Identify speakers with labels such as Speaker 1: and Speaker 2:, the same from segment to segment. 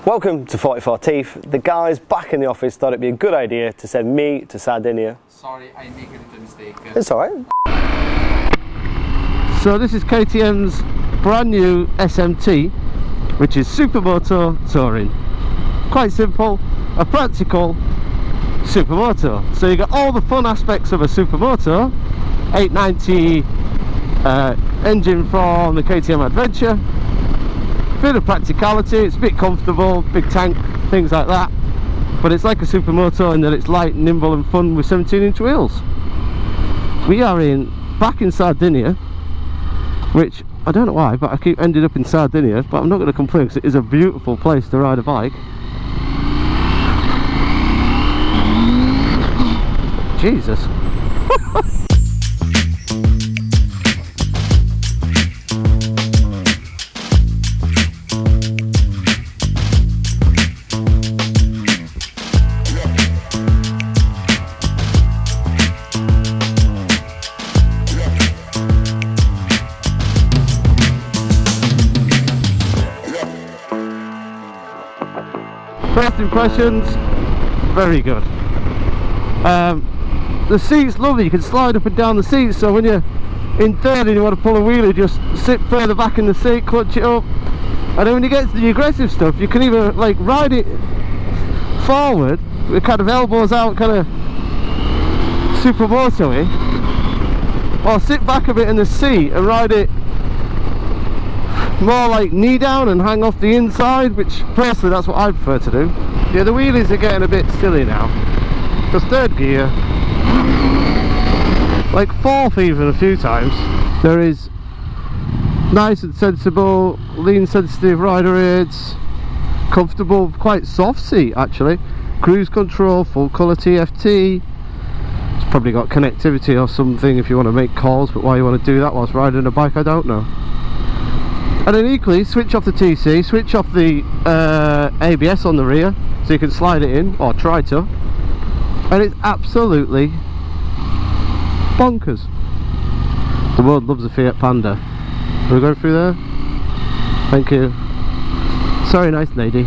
Speaker 1: Welcome to 44 Teeth. The guys back in the office thought it'd be a good idea to send me to Sardinia.
Speaker 2: Sorry, I made a mistake.
Speaker 1: It's alright.
Speaker 3: So this is KTM's brand new SMT, which is Supermoto Touring. Quite simple, a practical supermoto. So you got all the fun aspects of a supermoto, 890 engine from the KTM Adventure, bit of practicality, it's a bit comfortable, big tank, things like that, but it's like a supermoto in that it's light, nimble and fun with 17-inch wheels. We are back in Sardinia, which I don't know why, but I keep ending up in Sardinia, but I'm not going to complain because it is a beautiful place to ride a bike. Jesus. First impressions, very good. The seat's lovely, you can slide up and down the seat, so when you're in third and you want to pull a wheelie, just sit further back in the seat, clutch it up, and then when you get to the aggressive stuff, you can either like ride it forward with kind of elbows out, kind of supermoto-y, or sit back a bit in the seat and ride it more like knee down and hang off the inside, which personally that's what I prefer to do. Yeah, the wheelies are getting a bit silly now, because third gear, like fourth even a few times, there is nice and sensible, lean sensitive rider aids, comfortable, quite soft seat actually, cruise control, full colour TFT. It's probably got connectivity or something if you want to make calls, but why you want to do that whilst riding a bike I don't know. And then equally, switch off the TC, switch off the ABS on the rear, so you can slide it in, or try to, and it's absolutely bonkers. The world loves a Fiat Panda. Are we going through there? Thank you. Sorry, nice lady.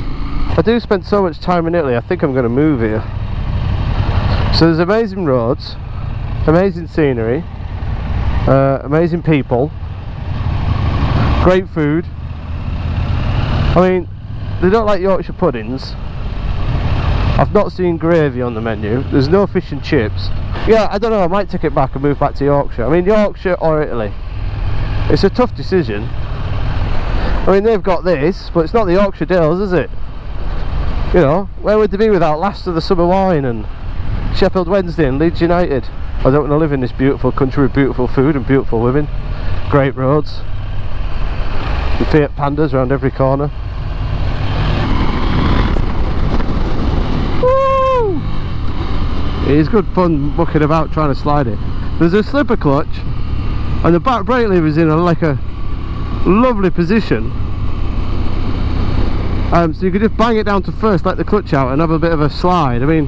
Speaker 3: I do spend so much time in Italy, I think I'm going to move here. So there's amazing roads, amazing scenery, amazing people, great food. I mean, they don't like Yorkshire puddings. I've not seen gravy on the menu. There's no fish and chips. Yeah, I don't know, I might take it back and move back to Yorkshire. I mean, Yorkshire or Italy. It's a tough decision. I mean, they've got this, but it's not the Yorkshire Dales, is it? You know, where would they be without Last of the Summer Wine and Sheffield Wednesday and Leeds United? I don't want to live in this beautiful country with beautiful food and beautiful women, great roads, the Fiat Pandas around every corner. Woo! It is good fun mucking about trying to slide it. There's a slipper clutch and the back brake lever is in like a lovely position, so you could just bang it down to first, let the clutch out and have a bit of a slide. I mean,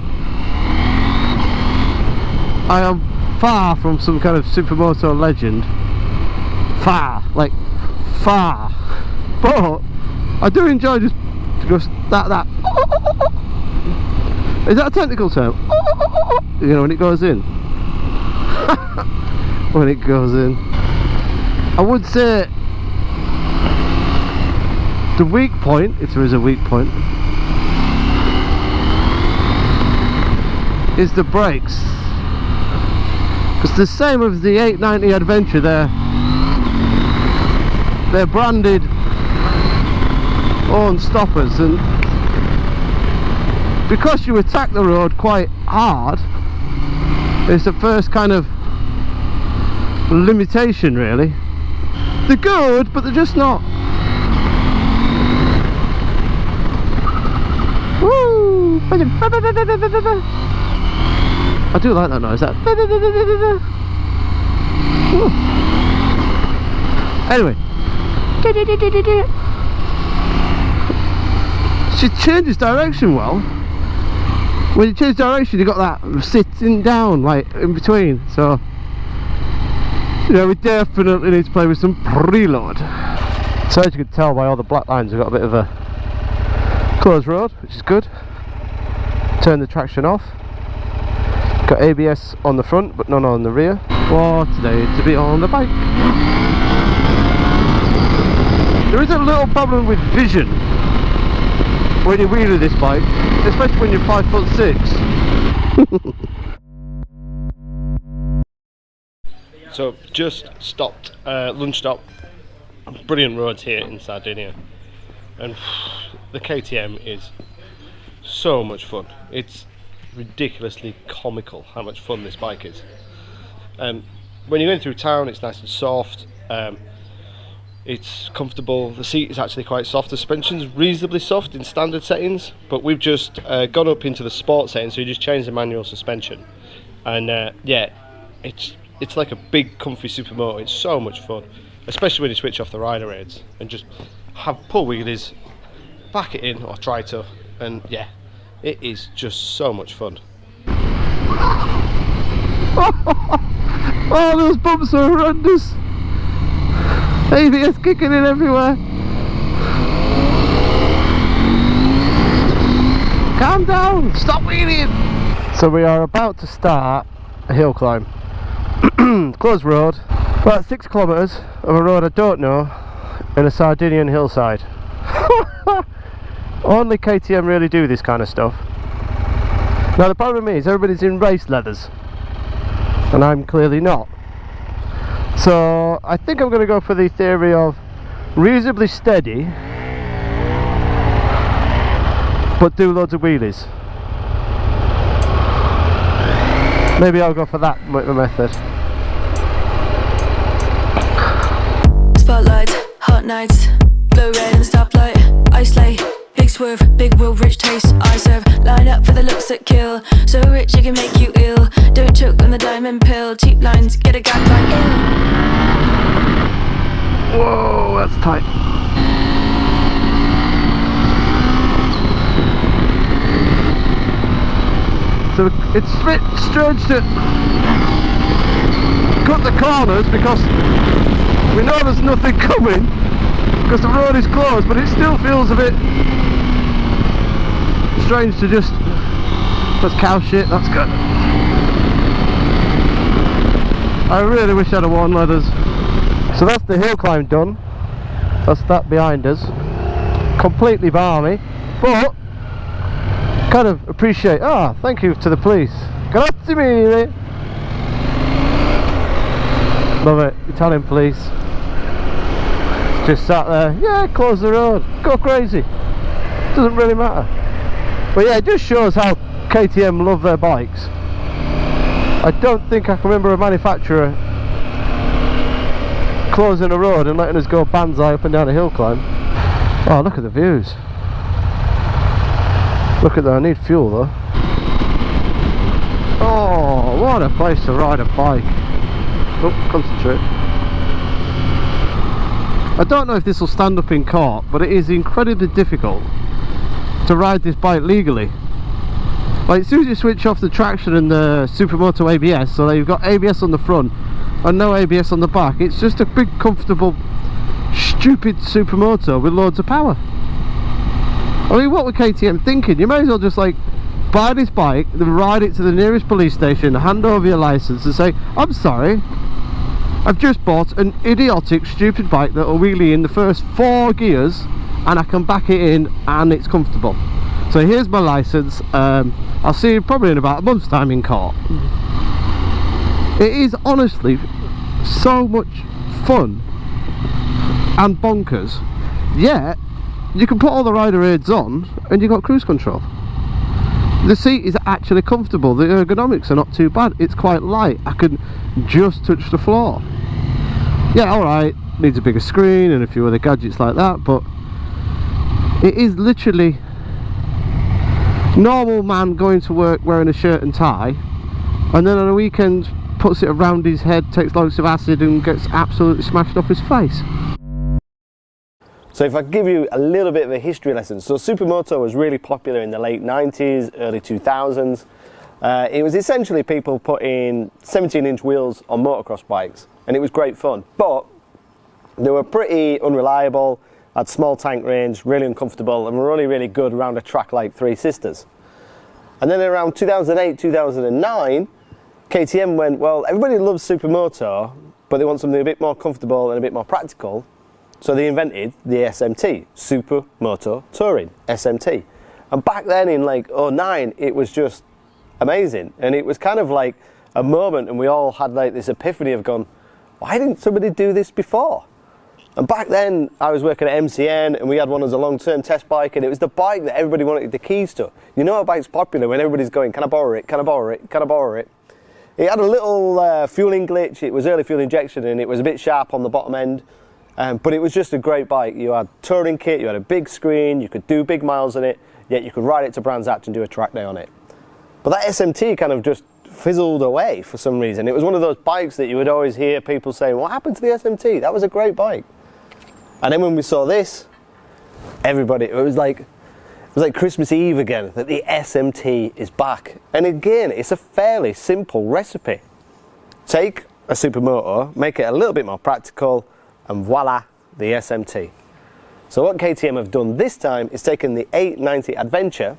Speaker 3: I am far from some kind of supermoto legend, far, but I do enjoy just that. Is that a technical term? You know, when it goes in. When it goes in. I would say the weak point, if there is a weak point, is the brakes. Because the same as the 890 Adventure, they're branded own stoppers, and because you attack the road quite hard, it's the first kind of limitation really. They're good, but they're just not. Woo! I do like that noise, that. Anyway, she changes direction well. When you change direction, you got that sitting down like in between, so yeah, we definitely need to play with some preload. So as you can tell by all the black lines, we've got a bit of a Closed road, which is good. Turn the traction off. Got ABS on the front but none on the rear. What a day to be on the bike. There is a little problem with vision when you wheelie this bike, especially when you're 5'6". So just stopped, lunch stop. Brilliant roads here in Sardinia, and the KTM is so much fun. It's ridiculously comical how much fun this bike is. When you're going through town, it's nice and soft. It's comfortable. The seat is actually quite soft. The suspension's reasonably soft in standard settings, but we've just gone up into the sport setting, so you just change the manual suspension, and yeah, it's like a big comfy supermoto. It's so much fun, especially when you switch off the rider aids and just have pull wheelies, back it in or try to, and yeah, it is just so much fun. Oh, those bumps are horrendous. ABS kicking in everywhere. Calm down, stop wheeling. So we are about to start a hill climb. Closed road, about 6 kilometres of a road I don't know in a Sardinian hillside. Only KTM really do this kind of stuff. Now the problem is everybody's in race leathers and I'm clearly not. So I think I'm going to go for the theory of reasonably steady but do loads of wheelies. Maybe I'll go for that method.
Speaker 4: Spotlight, hot nights, glow red and stoplight. I slay, big swerve, big wheel, rich taste. I serve, line up for the looks that kill. So rich it can make you ill. Don't choke on the diamond pill. Cheap lines, get a gag like ill.
Speaker 3: Whoa, that's tight. So it's a bit strange to cut the corners because we know there's nothing coming because the road is closed, but it still feels a bit strange to just... That's cow shit, that's good. I really wish I'd have worn leathers. So that's the hill climb done. That's that behind us. Completely balmy, but kind of appreciate... Ah, thank you to the police. Grazie mille. Love it, Italian police. Just sat there, yeah, close the road, go crazy. Doesn't really matter. But yeah, it just shows how KTM love their bikes. I don't think I can remember a manufacturer closing a road and letting us go banzai up and down a hill climb. Oh, look at the views. Look at that, I need fuel though. Oh, what a place to ride a bike. Oh, concentrate. I don't know if this will stand up in court, but it is incredibly difficult to ride this bike legally. Like, as soon as you switch off the traction and the Supermoto ABS, so that you've got ABS on the front and no ABS on the back, it's just a big, comfortable, stupid Supermoto with loads of power. I mean, what were KTM thinking? You may as well just like buy this bike, then ride it to the nearest police station, hand over your license and say, I'm sorry, I've just bought an idiotic, stupid bike that will wheelie in the first 4 gears and I can back it in and it's comfortable. So here's my license. I'll see you probably in about a month's time in court. It is honestly so much fun and bonkers, yet you can put all the rider aids on and you've got cruise control. The seat is actually comfortable, the ergonomics are not too bad, it's quite light, I can just touch the floor. Yeah, alright, needs a bigger screen and a few other gadgets like that, but it is literally normal man going to work wearing a shirt and tie, and then on a weekend puts it around his head, takes loads of acid and gets absolutely smashed off his face.
Speaker 1: So if I give you a little bit of a history lesson, so Supermoto was really popular in the late 90s, early 2000s. It was essentially people putting 17-inch wheels on motocross bikes, and it was great fun, but they were pretty unreliable. had small tank range, really uncomfortable, and were only really good around a track like Three Sisters. And then around 2008, 2009, KTM went, well, everybody loves supermoto, but they want something a bit more comfortable and a bit more practical. So they invented the SMT, Supermoto Touring, SMT. And back then in like 2009, it was just amazing. And it was kind of like a moment, and we all had like this epiphany of gone, why didn't somebody do this before? And back then, I was working at MCN, and we had one as a long-term test bike, and it was the bike that everybody wanted the keys to. You know a bike's popular when everybody's going, can I borrow it, can I borrow it, can I borrow it? It had a little fueling glitch. It was early fuel injection, and it was a bit sharp on the bottom end. But it was just a great bike. You had touring kit, you had a big screen, you could do big miles on it, yet you could ride it to Brands Hatch and do a track day on it. But that SMT kind of just fizzled away for some reason. It was one of those bikes that you would always hear people saying, what happened to the SMT? That was a great bike. And then when we saw this, everybody, it was like Christmas Eve again, that the SMT is back. And again, it's a fairly simple recipe. Take a supermoto, make it a little bit more practical, and voila, the SMT. So what KTM have done this time is taken the 890 Adventure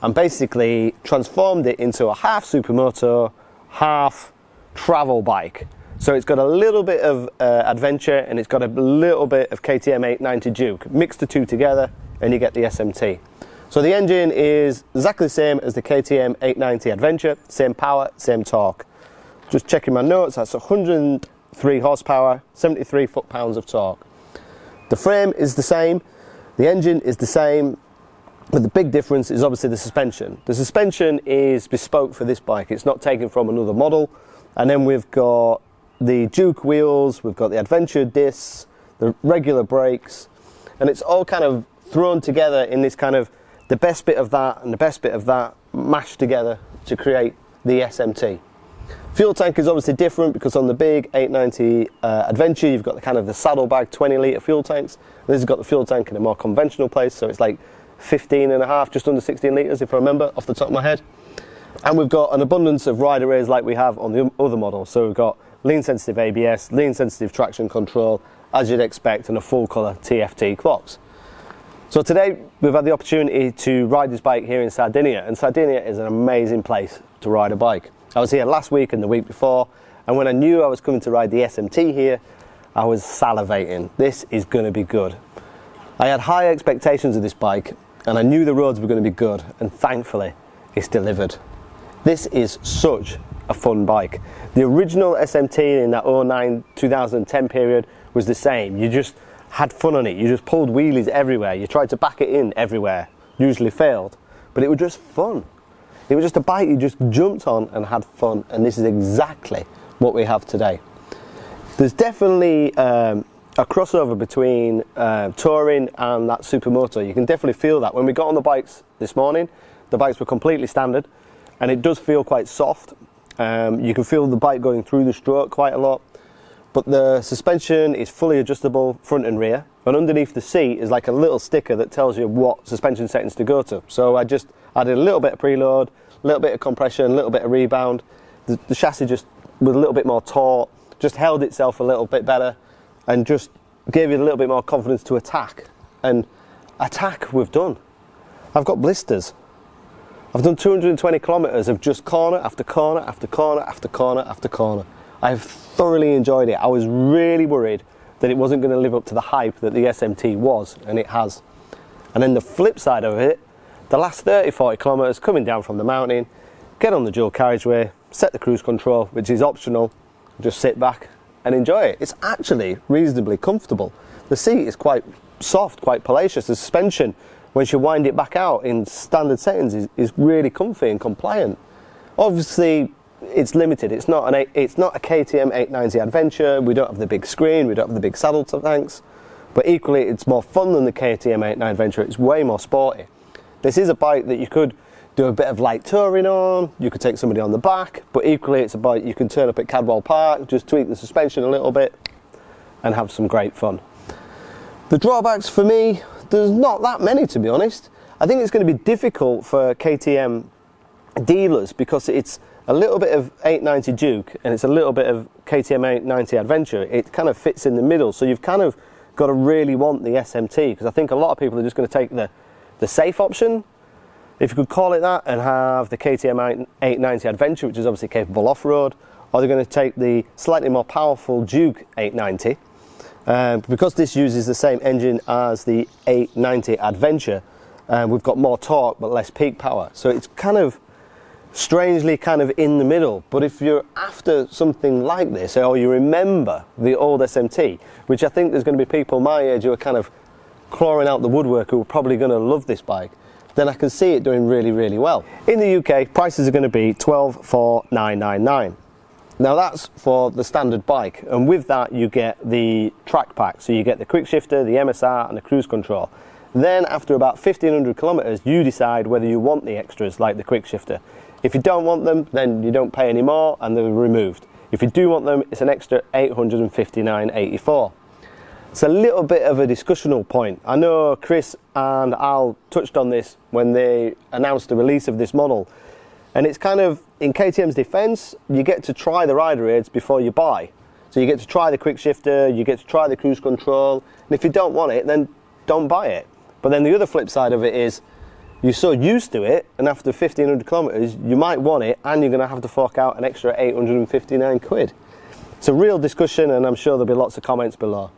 Speaker 1: and basically transformed it into a half supermoto, half travel bike. So it's got a little bit of adventure, and it's got a little bit of KTM 890 Duke. Mix the two together and you get the SMT. So the engine is exactly the same as the KTM 890 Adventure, same power, same torque. Just checking my notes, that's 103 horsepower, 73 foot-pounds of torque. The frame is the same, the engine is the same, but the big difference is obviously the suspension. The suspension is bespoke for this bike, it's not taken from another model. And then we've got the Duke wheels, we've got the Adventure discs, the regular brakes, and it's all kind of thrown together in this kind of the best bit of that and the best bit of that mashed together to create the SMT. Fuel tank is obviously different because on the big 890 Adventure you've got the kind of the saddlebag 20 litre fuel tanks. This has got the fuel tank in a more conventional place, so it's like 15.5, just under 16 litres if I remember off the top of my head. And we've got an abundance of ride arrays like we have on the other models. So we've got lean sensitive ABS, lean sensitive traction control, as you'd expect, and a full colour TFT clocks. So today we've had the opportunity to ride this bike here in Sardinia, and Sardinia is an amazing place to ride a bike. I was here last week and the week before, and when I knew I was coming to ride the SMT here, I was salivating. This is going to be good. I had high expectations of this bike, and I knew the roads were going to be good, and thankfully it's delivered. This is such a fun bike. The original SMT in that 2009-2010 period was the same. You just had fun on it. You just pulled wheelies everywhere. You tried to back it in everywhere. Usually failed. But it was just fun. It was just a bike you just jumped on and had fun. And this is exactly what we have today. There's definitely a crossover between touring and that supermoto. You can definitely feel that. When we got on the bikes this morning, the bikes were completely standard. And it does feel quite soft. You can feel the bike going through the stroke quite a lot. But the suspension is fully adjustable front and rear, and underneath the seat is like a little sticker that tells you what suspension settings to go to. So I just added a little bit of preload, a little bit of compression, a little bit of rebound. The chassis just with a little bit more torque, just held itself a little bit better and just gave you a little bit more confidence to attack. And attack we've done. I've got blisters. I've done 220 kilometers of just corner after corner after corner after corner after corner. I've thoroughly enjoyed it. I was really worried that it wasn't going to live up to the hype that the SMT was, and it has. And then the flip side of it, the last 30-40 kilometers coming down from the mountain, get on the dual carriageway, set the cruise control, which is optional, just sit back and enjoy it. It's actually reasonably comfortable. The seat is quite soft, quite placious. The suspension, once you wind it back out in standard settings, is really comfy and compliant. Obviously, it's limited. It's not a KTM 890 Adventure. We don't have the big screen. We don't have the big saddle tanks. But equally, it's more fun than the KTM 890 Adventure. It's way more sporty. This is a bike that you could do a bit of light touring on. You could take somebody on the back. But equally, it's a bike you can turn up at Cadwell Park, just tweak the suspension a little bit, and have some great fun. The drawbacks for me, there's not that many, to be honest. I think it's going to be difficult for KTM dealers because it's a little bit of 890 Duke and it's a little bit of KTM 890 Adventure. It kind of fits in the middle, so you've kind of got to really want the SMT, because I think a lot of people are just going to take the safe option, if you could call it that, and have the KTM 890 Adventure, which is obviously capable off-road, or they're going to take the slightly more powerful Duke 890. Because this uses the same engine as the 890 Adventure, we've got more torque but less peak power. So it's kind of strangely kind of in the middle. But if you're after something like this, or you remember the old SMT, which I think there's going to be people my age who are kind of clawing out the woodwork who are probably going to love this bike, then I can see it doing really, really well. In the UK, prices are going to be 12,499. Now that's for the standard bike, and with that you get the track pack, so you get the quick shifter, the MSR and the cruise control. Then after about 1500 kilometers you decide whether you want the extras like the quick shifter. If you don't want them, then you don't pay any more and they're removed. If you do want them, it's an extra 859.84. It's a little bit of a discussional point. I know Chris and Al touched on this when they announced the release of this model, and it's kind of, in KTM's defense, you get to try the rider aids before you buy. So you get to try the quick shifter, you get to try the cruise control, and if you don't want it, then don't buy it. But then the other flip side of it is, you're so used to it, and after 1500 kilometers, you might want it, and you're going to have to fork out an extra 859 quid. It's a real discussion, and I'm sure there'll be lots of comments below.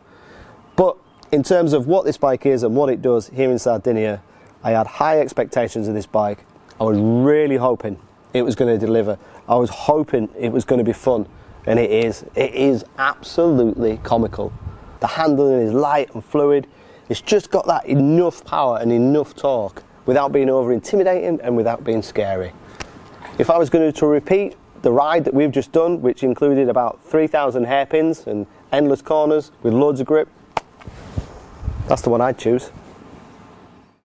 Speaker 1: But in terms of what this bike is and what it does here in Sardinia, I had high expectations of this bike. I was really hoping it was going to deliver. I was hoping it was going to be fun, and it is. It is absolutely comical. The handling is light and fluid. It's just got that enough power and enough torque without being over intimidating and without being scary. If I was going to repeat the ride that we've just done, which included about 3,000 hairpins and endless corners with loads of grip, that's the one I'd choose.